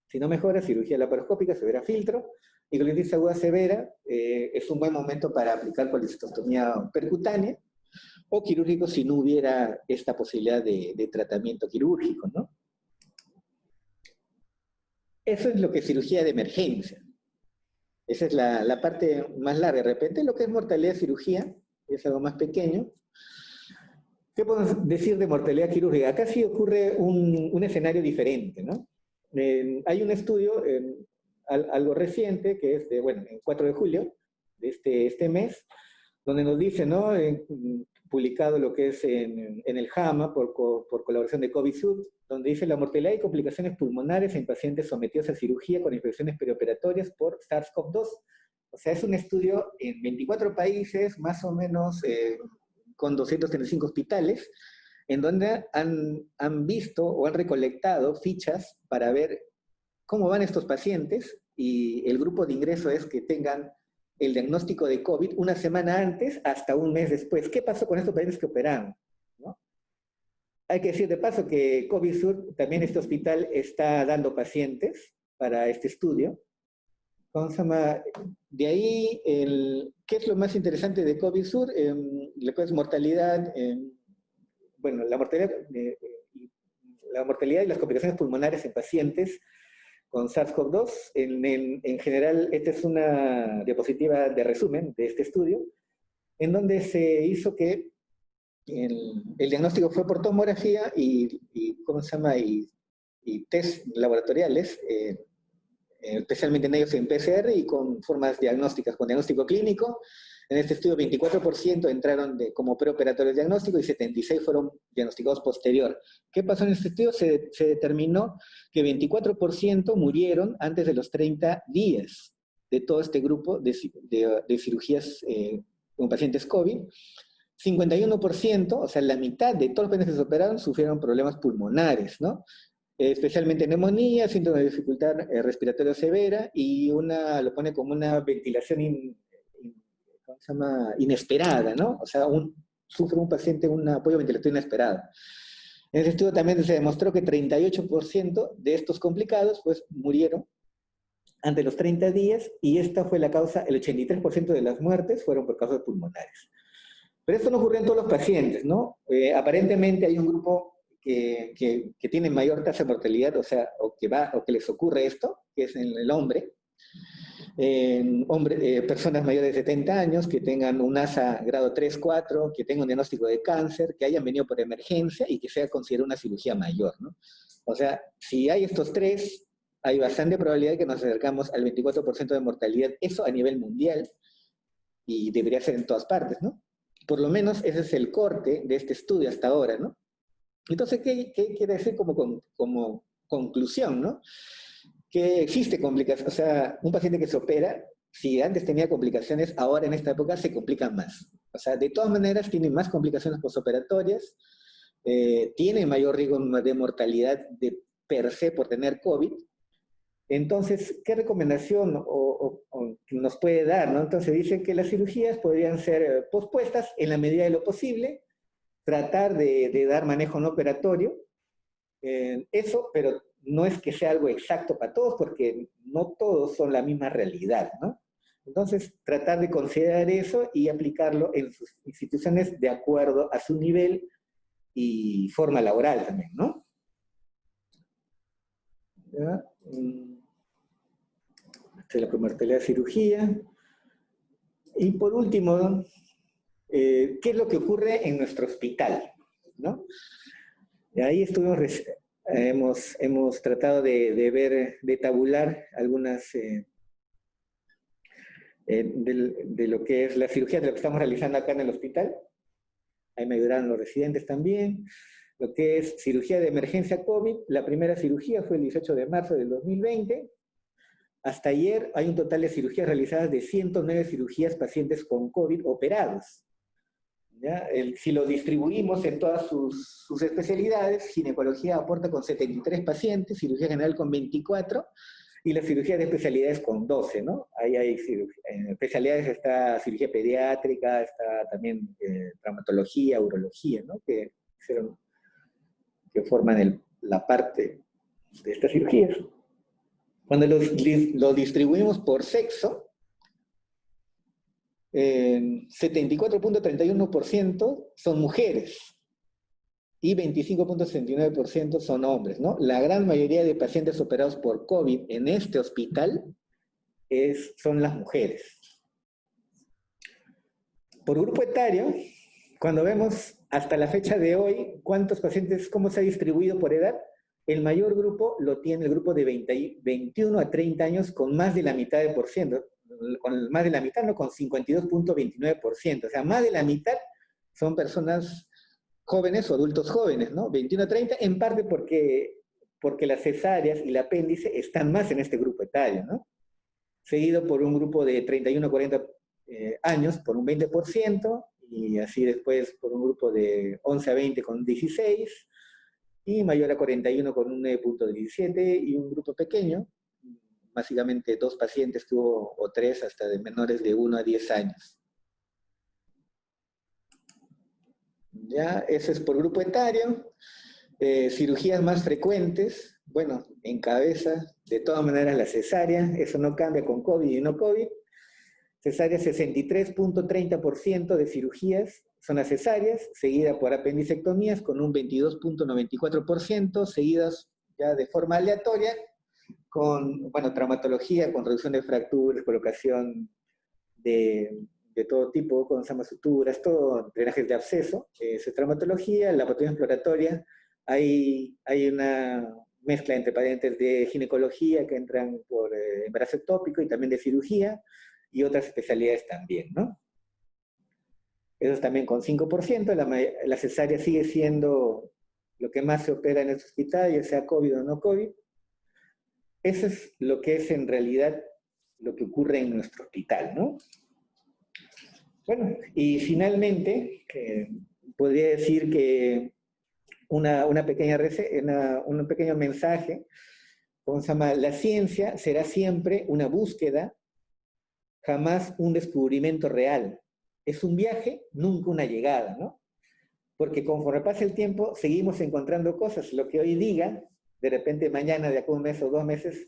Si no mejora, cirugía laparoscópica, severa filtro. Y colitis aguda severa es un buen momento para aplicar colecistostomía percutánea o quirúrgico si no hubiera esta posibilidad de tratamiento quirúrgico, ¿no? Eso es lo que es cirugía de emergencia. Esa es la parte más larga. De repente, lo que es mortalidad de cirugía es algo más pequeño. ¿Qué podemos decir de mortalidad quirúrgica? Acá sí ocurre un escenario diferente, ¿no? Hay un estudio, algo reciente, que es de, bueno, el 4 de julio de este mes, donde nos dice, ¿no? Publicado lo que es en el JAMA por colaboración de COVID-SUD, donde dice la mortalidad y complicaciones pulmonares en pacientes sometidos a cirugía con infecciones perioperatorias por SARS-CoV-2. O sea, es un estudio en 24 países, más o menos con 235 hospitales, en donde han visto o han recolectado fichas para ver cómo van estos pacientes, y el grupo de ingreso es que tengan el diagnóstico de COVID una semana antes hasta un mes después. ¿Qué pasó con estos pacientes que operaron? ¿No? Hay que decir de paso que COVID-Sur, también este hospital está dando pacientes para este estudio. ¿Cómo se llama? De ahí, ¿qué es lo más interesante de COVID-Sur? Lo que es mortalidad, bueno, la mortalidad y las complicaciones pulmonares en pacientes con SARS-CoV-2. En general, esta es una diapositiva de resumen de este estudio, en donde se hizo que el diagnóstico fue por tomografía ¿cómo se llama? Y test laboratoriales, especialmente en ellos en PCR y con formas diagnósticas, con diagnóstico clínico. En este estudio 24% entraron como preoperatorios diagnósticos y 76 fueron diagnosticados posterior. ¿Qué pasó en este estudio? Se determinó que 24% murieron antes de los 30 días de todo este grupo de cirugías con pacientes COVID. 51%, o sea, la mitad de todos los pacientes que se operaron sufrieron problemas pulmonares, ¿no? Especialmente neumonía, síntomas de dificultad respiratoria severa, y lo pone como una ventilación ¿cómo se llama? Inesperada, ¿no? O sea, sufre un paciente un apoyo ventilatorio inesperado. En ese estudio también se demostró que 38% de estos complicados pues murieron antes de los 30 días, y esta fue la causa, el 83% de las muertes fueron por causas pulmonares. Pero esto no ocurrió en todos los pacientes, ¿no? Aparentemente hay un grupo que tiene mayor tasa de mortalidad, o sea, o que les ocurre esto, que es en el hombre. Personas mayores de 70 años que tengan un ASA grado 3, 4, que tengan un diagnóstico de cáncer, que hayan venido por emergencia y que sea considerada una cirugía mayor, ¿no? O sea, si hay estos tres, hay bastante probabilidad de que nos acercamos al 24% de mortalidad, eso a nivel mundial, y debería ser en todas partes, ¿no? Por lo menos ese es el corte de este estudio hasta ahora, ¿no? Entonces, ¿qué quiere decir como conclusión, ¿no? Que existe complicación, o sea, un paciente que se opera, si antes tenía complicaciones, ahora en esta época se complican más. O sea, de todas maneras tiene más complicaciones posoperatorias, tienen mayor riesgo de mortalidad de per se por tener COVID. Entonces, ¿qué recomendación nos puede dar, ¿no? Entonces dice que las cirugías podrían ser pospuestas en la medida de lo posible, tratar de dar manejo no operatorio, eso, pero no es que sea algo exacto para todos, porque no todos son la misma realidad, ¿no? Entonces, tratar de considerar eso y aplicarlo en sus instituciones de acuerdo a su nivel y forma laboral también, ¿no? ¿Ya? Esta es la premortalidad de cirugía. Y por último, ¿qué es lo que ocurre en nuestro hospital? ¿No? Y ahí hemos tratado de ver, de tabular algunas de lo que es la cirugía, de lo que estamos realizando acá en el hospital. Ahí me ayudaron los residentes también. Lo que es cirugía de emergencia COVID, la primera cirugía fue el 18 de marzo del 2020. Hasta ayer hay un total de cirugías realizadas de 109 cirugías pacientes con COVID operados. ¿Ya? Si lo distribuimos en todas sus especialidades, ginecología aporta con 73 pacientes, cirugía general con 24, y la cirugía de especialidades con 12, ¿no? Ahí hay en especialidades está cirugía pediátrica, está también traumatología, urología, ¿no? Que forman la parte de estas cirugías. Cuando lo distribuimos por sexo, 74.31% son mujeres y 25.69% son hombres, ¿no? La gran mayoría de pacientes operados por COVID en este hospital son las mujeres. Por grupo etario, cuando vemos hasta la fecha de hoy cuántos pacientes, cómo se ha distribuido por edad, el mayor grupo lo tiene el grupo de 21 a 30 años con más de la mitad de por ciento. Con más de la mitad, no, con 52.29%. O sea, más de la mitad son personas jóvenes o adultos jóvenes, ¿no? 21 a 30, en parte porque las cesáreas y el apéndice están más en este grupo etario, ¿no? Seguido por un grupo de 31 a 40 años por un 20%, y así después por un grupo de 11 a 20 con 16, y mayor a 41 con un 9.17, y un grupo pequeño, básicamente 2 pacientes tuvo, o 3, hasta de menores de 1 a 10 años. Ya, eso es por grupo etario. Cirugías más frecuentes, bueno, en cabeza, de todas maneras la cesárea, eso no cambia con COVID y no COVID. Cesárea, 63.30% de cirugías son las cesáreas, seguida por apendicectomías con un 22.94%, seguidas ya de forma aleatoria con, bueno, traumatología, con reducción de fracturas, colocación de todo tipo, con suturas, todo, drenajes de absceso, es traumatología. La patología exploratoria, hay una mezcla entre pacientes de ginecología que entran por embarazo ectópico y también de cirugía, y otras especialidades también, ¿no? Eso es también con 5%, la cesárea sigue siendo lo que más se opera en este hospital, ya sea COVID o no COVID. Eso es lo que es en realidad lo que ocurre en nuestro hospital, ¿no? Bueno, y finalmente, podría decir que un pequeño mensaje, ¿cómo se llama? La ciencia será siempre una búsqueda, jamás un descubrimiento real. Es un viaje, nunca una llegada, ¿no? Porque conforme pasa el tiempo, seguimos encontrando cosas. Lo que hoy diga, de repente mañana, de acá a un mes o 2 meses,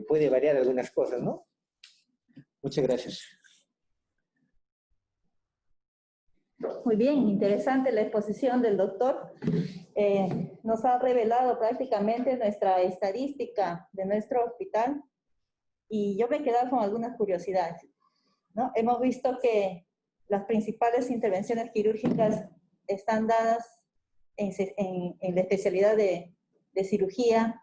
puede variar algunas cosas, ¿no? Muchas gracias. Muy bien, interesante la exposición del doctor. Nos ha revelado prácticamente nuestra estadística de nuestro hospital, y yo me he quedado con algunas curiosidades, ¿no? Hemos visto que las principales intervenciones quirúrgicas están dadas en la especialidad de cirugía,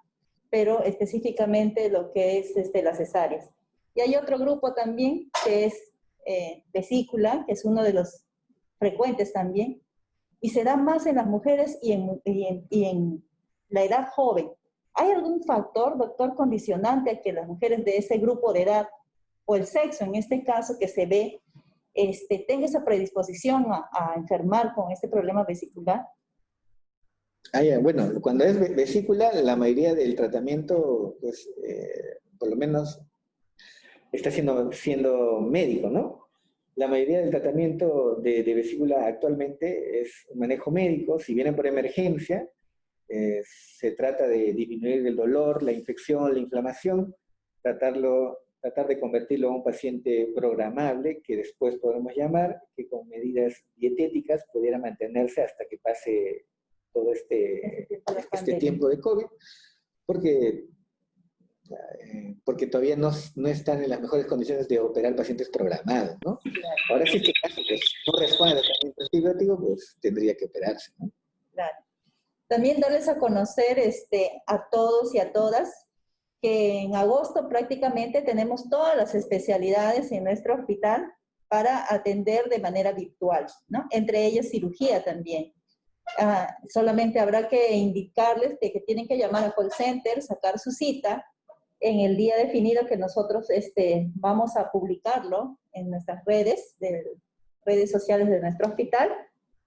pero específicamente lo que es las cesáreas. Y hay otro grupo también que es vesícula, que es uno de los frecuentes también, y se da más en las mujeres y en la edad joven. ¿Hay algún factor, doctor, condicionante a que las mujeres de ese grupo de edad, o el sexo en este caso, que se ve, tenga esa predisposición a enfermar con este problema vesicular? Bueno, cuando es vesícula, la mayoría del tratamiento, pues, por lo menos está siendo médico, ¿no? La mayoría del tratamiento de vesícula actualmente es un manejo médico. Si vienen por emergencia, se trata de disminuir el dolor, la infección, la inflamación, tratar de convertirlo a un paciente programable, que después podemos llamar, que con medidas dietéticas pudiera mantenerse hasta que pase todo este tiempo de COVID, porque porque todavía no están en las mejores condiciones de operar pacientes programados, ¿no? Ahora, si este caso pues, no responde al tratamiento antibiótico, pues tendría que operarse, ¿no? Claro. También darles a conocer a todos y a todas que en agosto prácticamente tenemos todas las especialidades en nuestro hospital para atender de manera virtual, ¿no? Entre ellas cirugía también. Solamente habrá que indicarles que tienen que llamar a call center, sacar su cita en el día definido que nosotros vamos a publicarlo en nuestras redes sociales de nuestro hospital,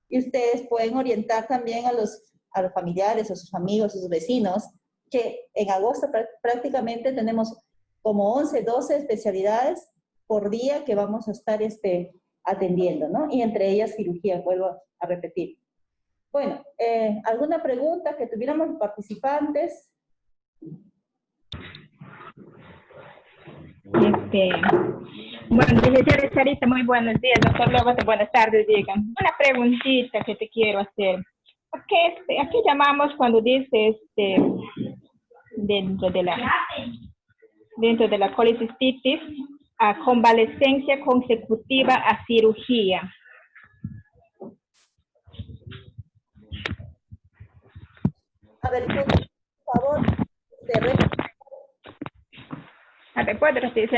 y ustedes pueden orientar también a los familiares, a sus amigos, a sus vecinos, que en agosto prácticamente tenemos como 11, 12 especialidades por día que vamos a estar atendiendo, ¿no? Y entre ellas cirugía, vuelvo a repetir. Bueno, ¿alguna pregunta que tuviéramos los participantes? Bueno, licenciada Sarita, muy buenos días. Doctor López, buenas tardes, digan. Una preguntita que te quiero hacer. Aquí llamamos cuando dice dentro de la colicistitis a convalescencia consecutiva a cirugía. A ver, por favor, A ver, ¿puedo decir?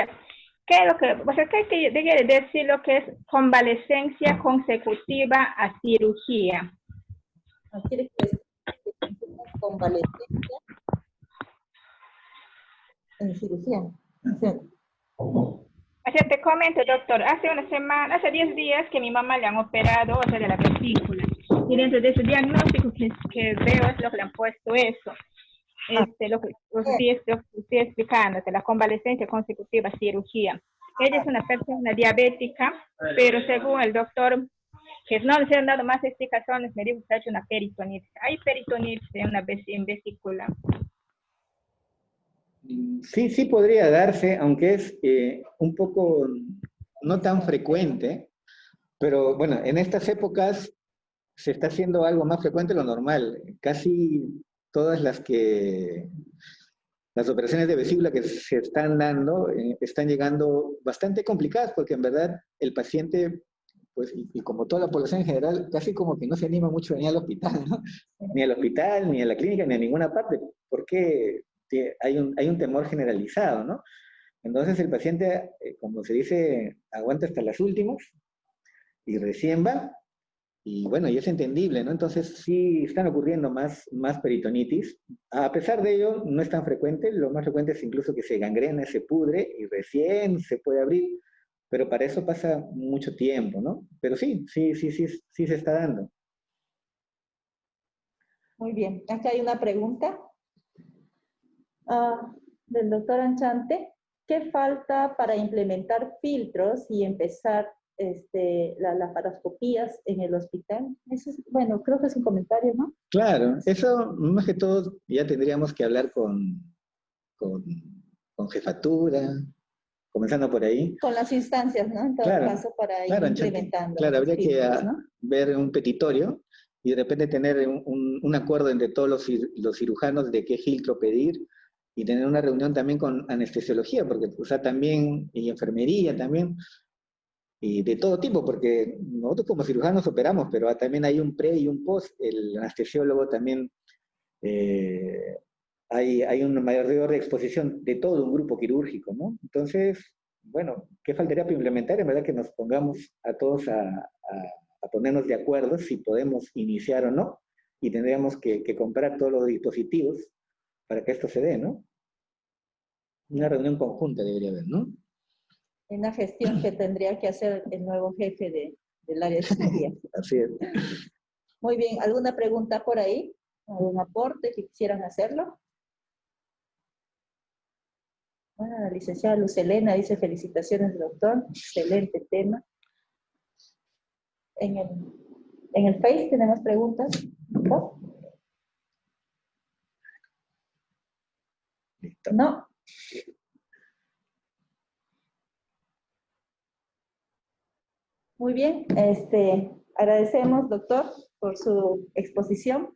¿Qué es lo que, o sea, qué quiere decir lo que es convalescencia consecutiva a cirugía? ¿Quiere que les convalescencia en cirugía? Sí. O sea, te comento, doctor, hace 10 días que mi mamá le han operado, o sea, de la vesícula. Y dentro de ese diagnóstico que veo es lo que le han puesto eso. Lo que estoy explicándote, la convalescencia consecutiva a cirugía. Ella es una persona diabética, pero según el doctor, que no les han dado más explicaciones, me dijo que ha hecho una peritonitis. ¿Hay peritonitis en vesícula? Sí podría darse, aunque es un poco no tan frecuente, pero bueno, en estas épocas se está haciendo algo más frecuente de lo normal. Casi todas las operaciones de vesícula que se están dando están llegando bastante complicadas, porque en verdad el paciente, pues, y como toda la población en general, casi como que no se anima mucho a venir al hospital, ¿no? Ni al hospital, ni a la clínica, ni a ninguna parte, porque hay un temor generalizado, ¿no? Entonces el paciente, como se dice, aguanta hasta las últimas y recién va. Y bueno, y es entendible, ¿no? Entonces sí están ocurriendo más peritonitis. A pesar de ello, no es tan frecuente. Lo más frecuente es incluso que se gangrene, se pudre y recién se puede abrir. Pero para eso pasa mucho tiempo, ¿no? Pero sí se está dando. Muy bien. Acá hay una pregunta del doctor Anchante. ¿Qué falta para implementar filtros y empezar las laparoscopías en el hospital? Eso es, bueno, creo que es un comentario, ¿no? Claro, eso más que todo ya tendríamos que hablar con jefatura, comenzando por ahí. Con las instancias, ¿no? En todo caso, para ir implementando. Claro, habría filtros, que ¿no? ver un petitorio y de repente tener un acuerdo entre todos los cirujanos de qué filtro pedir, y tener una reunión también con anestesiología, porque, o sea, también, y enfermería también, y de todo tipo, porque nosotros como cirujanos operamos, pero también hay un pre y un post. El anestesiólogo también, hay un mayor de exposición de todo un grupo quirúrgico, ¿no? Entonces, bueno, ¿qué faltaría para implementar? En verdad que nos pongamos a todos a ponernos de acuerdo si podemos iniciar o no, y tendríamos que comprar todos los dispositivos para que esto se dé, ¿no? Una reunión conjunta debería haber, ¿no? Una gestión que tendría que hacer el nuevo jefe del área de cirugía. Así es. Muy bien, ¿alguna pregunta por ahí? ¿Algún aporte que quisieran hacerlo? Bueno, la licenciada Luz Helena dice felicitaciones, doctor. Excelente tema. En el Face tenemos preguntas. ¿No? Listo. No. Muy bien. Agradecemos, doctor, por su exposición.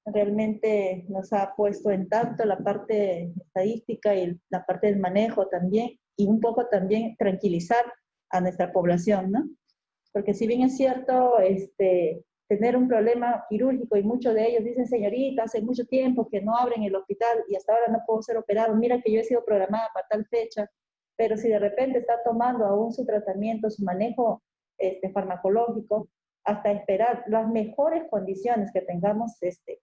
Realmente nos ha puesto en tanto la parte estadística y la parte del manejo también, y un poco también tranquilizar a nuestra población, ¿no? Porque si bien es cierto, tener un problema quirúrgico, y muchos de ellos dicen, señorita, hace mucho tiempo que no abren el hospital y hasta ahora no puedo ser operado, mira que yo he sido programada para tal fecha, pero si de repente está tomando aún su tratamiento, su manejo farmacológico, hasta esperar las mejores condiciones que tengamos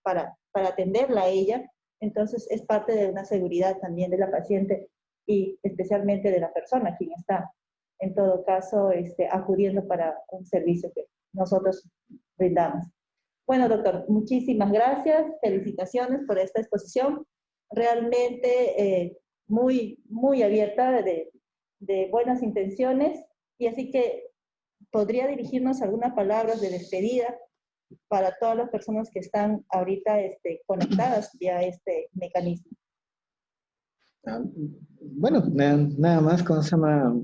para atenderla a ella, entonces es parte de una seguridad también de la paciente y especialmente de la persona quien está, en todo caso, acudiendo para un servicio que nosotros brindamos. Bueno, doctor, muchísimas gracias, felicitaciones por esta exposición, realmente muy, muy abierta de buenas intenciones, y así que podría dirigirnos algunas palabras de despedida para todas las personas que están ahorita conectadas vía este mecanismo. Bueno, nada más, ¿cómo se llama?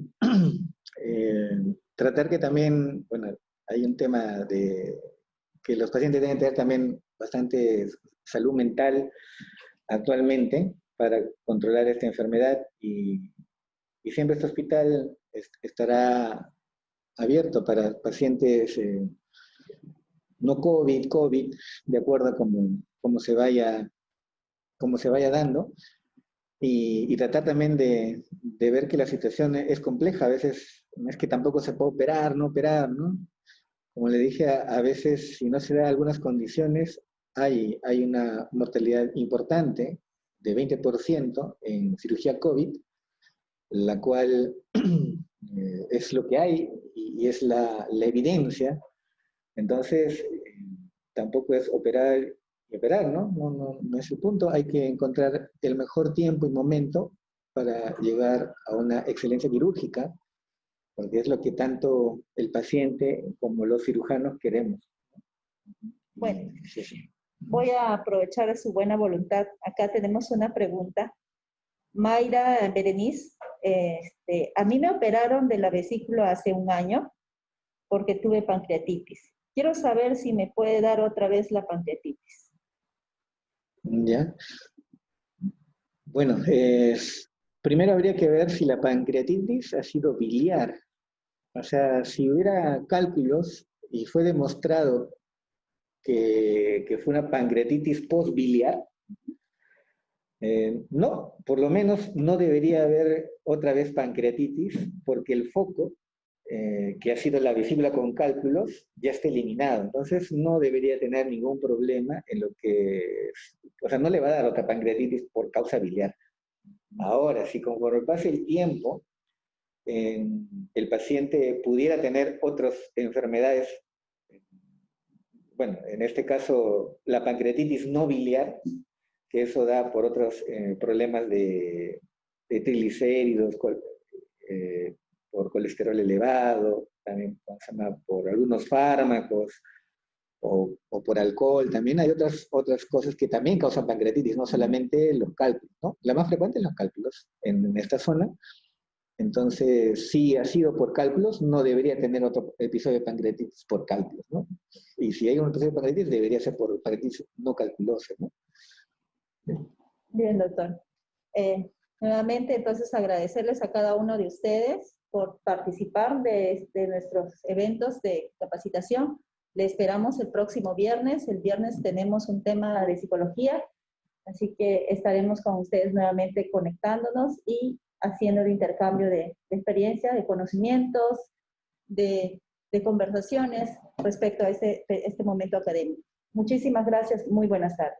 Tratar que también, bueno, hay un tema de que los pacientes deben tener también bastante salud mental actualmente para controlar esta enfermedad, y siempre este hospital estará abierto para pacientes no COVID, de acuerdo a cómo se vaya dando. Y tratar también de ver que la situación es compleja. A veces no es que tampoco se puede operar, no operar, ¿no? Como le dije, a veces si no se da algunas condiciones, hay una mortalidad importante de 20% en cirugía COVID, la cual es lo que hay y es la evidencia. Entonces, tampoco es operar y operar, ¿no? No es el punto. Hay que encontrar el mejor tiempo y momento para llegar a una excelencia quirúrgica, porque es lo que tanto el paciente como los cirujanos queremos. Bueno, voy a aprovechar su buena voluntad. Acá tenemos una pregunta. Mayra Berenice, a mí me operaron de la vesícula hace un año porque tuve pancreatitis. Quiero saber si me puede dar otra vez la pancreatitis. ¿Ya? Bueno, primero habría que ver si la pancreatitis ha sido biliar. O sea, si hubiera cálculos y fue demostrado que fue una pancreatitis postbiliar, no, por lo menos no debería haber otra vez pancreatitis, porque el foco, que ha sido la vesícula con cálculos, ya está eliminado. Entonces no debería tener ningún problema en lo que, o sea, no le va a dar otra pancreatitis por causa biliar. Ahora, si conforme pase el tiempo, el paciente pudiera tener otras enfermedades, bueno, en este caso la pancreatitis no biliar, que eso da por otros problemas de triglicéridos, por colesterol elevado, también por algunos fármacos, o por alcohol. También hay otras cosas que también causan pancreatitis, no solamente los cálculos, ¿no? La más frecuente es los cálculos en esta zona. Entonces, si ha sido por cálculos, no debería tener otro episodio de pancreatitis por cálculos, ¿no? Y si hay un episodio de pancreatitis, debería ser por pancreatitis no calculosa, ¿no? Bien, doctor. Nuevamente, entonces, agradecerles a cada uno de ustedes por participar de nuestros eventos de capacitación. Le esperamos el próximo viernes. El viernes tenemos un tema de psicología, así que estaremos con ustedes nuevamente conectándonos y haciendo el intercambio de experiencia, de conocimientos, de conversaciones respecto a este momento académico. Muchísimas gracias. Muy buenas tardes.